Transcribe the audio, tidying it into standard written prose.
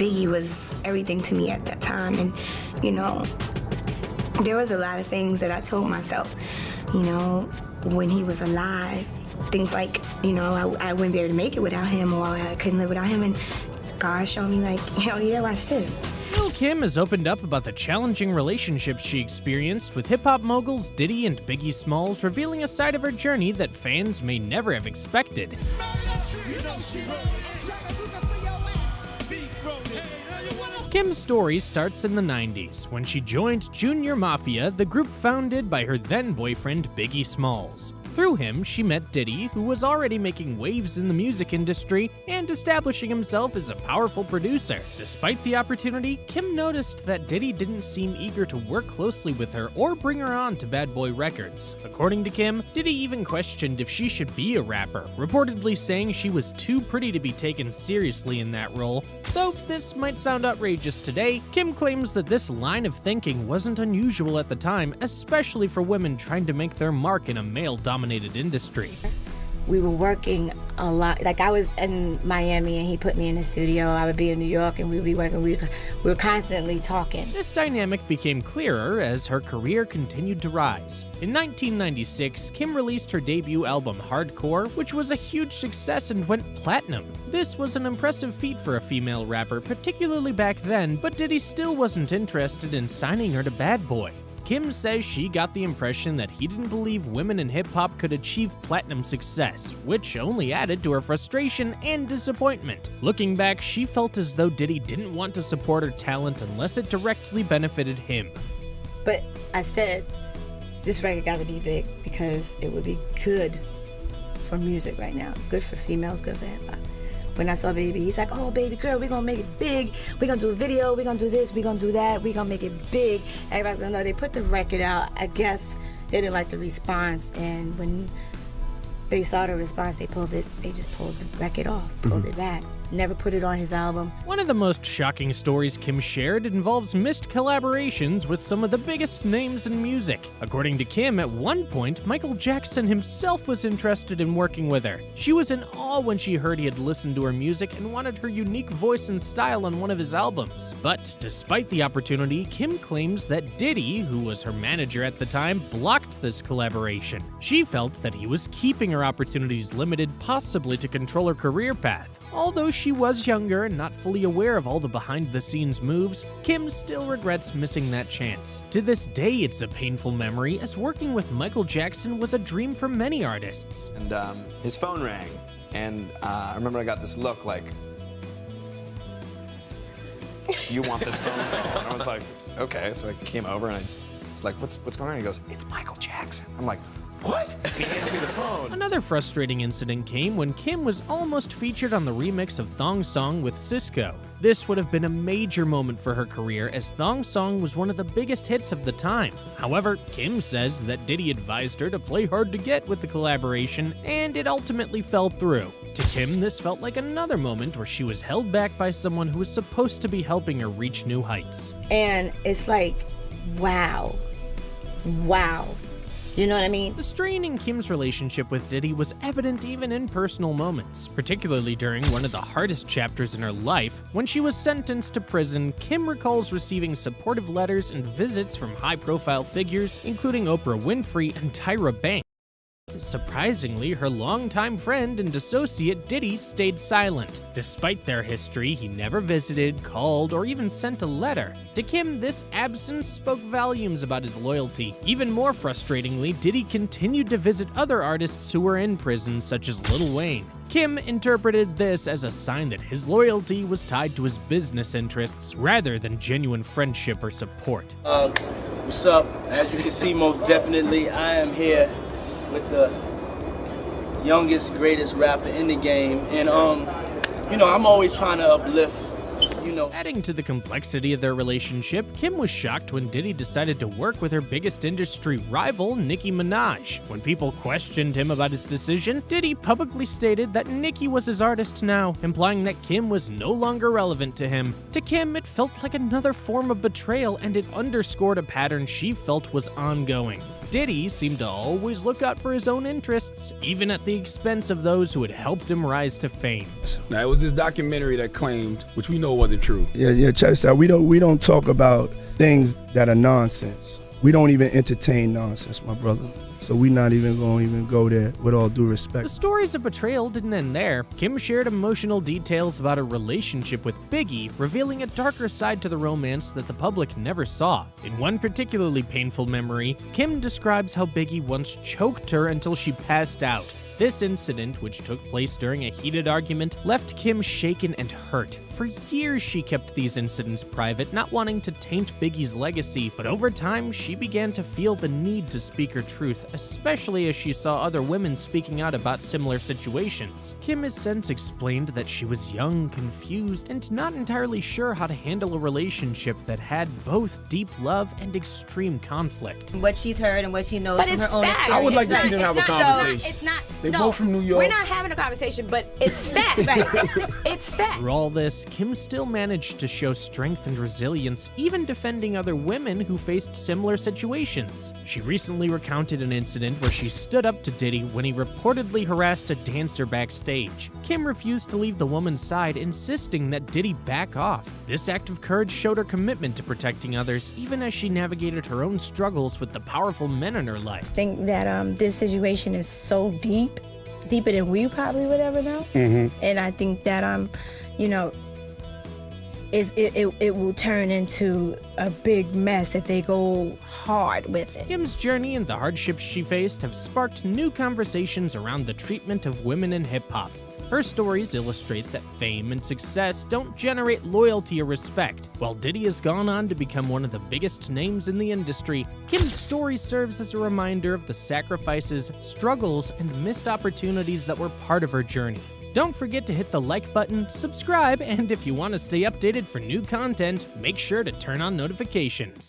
Biggie was everything to me at that time. And, you know, there was a lot of things that I told myself, you know, when he was alive. Things like, you know, I wouldn't be able to make it without him, or I couldn't live without him. And God showed me, like, hell yeah, watch this. Lil Kim has opened up about the challenging relationships she experienced with hip-hop moguls Diddy and Biggie Smalls, revealing a side of her journey that fans may never have expected. Kim's story starts in the 90s, when she joined Junior Mafia, the group founded by her then-boyfriend Biggie Smalls. Through him, she met Diddy, who was already making waves in the music industry and establishing himself as a powerful producer. Despite the opportunity, Kim noticed that Diddy didn't seem eager to work closely with her or bring her on to Bad Boy Records. According to Kim, Diddy even questioned if she should be a rapper, reportedly saying she was too pretty to be taken seriously in that role. Though this might sound outrageous today, Kim claims that this line of thinking wasn't unusual at the time, especially for women trying to make their mark in a male-dominated industry. We were working a lot. Like, I was in Miami and he put me in the studio. I would be in New York and we'd be working. We were constantly talking. This dynamic became clearer as her career continued to rise. In 1996, Kim released her debut album Hardcore, which was a huge success and went platinum. This was an impressive feat for a female rapper, particularly back then, but Diddy still wasn't interested in signing her to Bad Boy. Kim says she got the impression that he didn't believe women in hip-hop could achieve platinum success, which only added to her frustration and disappointment. Looking back, she felt as though Diddy didn't want to support her talent unless it directly benefited him. But I said, this record got to be big because it would be good for music right now. Good for females, good for hip-hop. When I saw Baby, he's like, oh, baby girl, we're going to make it big. We're going to do a video. We're going to do this. We're going to do that. We're going to make it big. Everybody's going to know. They put the record out. I guess they didn't like the response. And when they saw the response, they just pulled the record off, pulled it back. Never put it on his album. One of the most shocking stories Kim shared involves missed collaborations with some of the biggest names in music. According to Kim, at one point, Michael Jackson himself was interested in working with her. She was in awe when she heard he had listened to her music and wanted her unique voice and style on one of his albums. But despite the opportunity, Kim claims that Diddy, who was her manager at the time, blocked this collaboration. She felt that he was keeping her opportunities limited, possibly to control her career path. Although she was younger and not fully aware of all the behind-the-scenes moves, Kim still regrets missing that chance. To this day, it's a painful memory, as working with Michael Jackson was a dream for many artists. And his phone rang, and I remember I got this look like, you want this phone call? And I was like, okay. So I came over and I was like, what's going on? He goes, it's Michael Jackson. I'm like, what? He hands me the phone. Another frustrating incident came when Kim was almost featured on the remix of Thong Song with Sisqó. This would have been a major moment for her career, as Thong Song was one of the biggest hits of the time. However, Kim says that Diddy advised her to play hard to get with the collaboration, and it ultimately fell through. To Kim, this felt like another moment where she was held back by someone who was supposed to be helping her reach new heights. And it's like, wow. Wow. You know what I mean? The strain in Kim's relationship with Diddy was evident even in personal moments, particularly during one of the hardest chapters in her life. When she was sentenced to prison, Kim recalls receiving supportive letters and visits from high-profile figures, including Oprah Winfrey and Tyra Banks. Surprisingly, her longtime friend and associate Diddy stayed silent. Despite their history, he never visited, called, or even sent a letter. To Kim, this absence spoke volumes about his loyalty. Even more frustratingly, Diddy continued to visit other artists who were in prison, such as Lil Wayne. Kim interpreted this as a sign that his loyalty was tied to his business interests rather than genuine friendship or support. What's up? As you can see, most definitely, I am here with the youngest, greatest rapper in the game. And, you know, I'm always trying to uplift, you know. Adding to the complexity of their relationship, Kim was shocked when Diddy decided to work with her biggest industry rival, Nicki Minaj. When people questioned him about his decision, Diddy publicly stated that Nicki was his artist now, implying that Kim was no longer relevant to him. To Kim, it felt like another form of betrayal, and it underscored a pattern she felt was ongoing. Diddy seemed to always look out for his own interests, even at the expense of those who had helped him rise to fame. Now, it was this documentary that claimed, which we know wasn't true. Yeah, check this out. We don't talk about things that are nonsense. We don't even entertain nonsense, my brother. So we not even going to even go there, with all due respect. The stories of betrayal didn't end there. Kim shared emotional details about her relationship with Biggie, revealing a darker side to the romance that the public never saw. In one particularly painful memory, Kim describes how Biggie once choked her until she passed out. This incident, which took place during a heated argument, left Kim shaken and hurt. For years, she kept these incidents private, not wanting to taint Biggie's legacy, but over time, she began to feel the need to speak her truth, especially as she saw other women speaking out about similar situations. Kim has since explained that she was young, confused, and not entirely sure how to handle a relationship that had both deep love and extreme conflict. What she's heard and what she knows But from it's her own fact. experience. I would like to It's see them not- have a it's not- conversation. It's not. They no, both from New York. We're not having a conversation, but it's fact. It's fact. Through all this, Kim still managed to show strength and resilience, even defending other women who faced similar situations. She recently recounted an incident where she stood up to Diddy when he reportedly harassed a dancer backstage. Kim refused to leave the woman's side, insisting that Diddy back off. This act of courage showed her commitment to protecting others, even as she navigated her own struggles with the powerful men in her life. I think that this situation is so deeper than we probably would ever know. And I think that it will turn into a big mess if they go hard with it. Kim's journey and the hardships she faced have sparked new conversations around the treatment of women in hip-hop. Her stories illustrate that fame and success don't generate loyalty or respect. While Diddy has gone on to become one of the biggest names in the industry, Kim's story serves as a reminder of the sacrifices, struggles, and missed opportunities that were part of her journey. Don't forget to hit the like button, subscribe, and if you want to stay updated for new content, make sure to turn on notifications.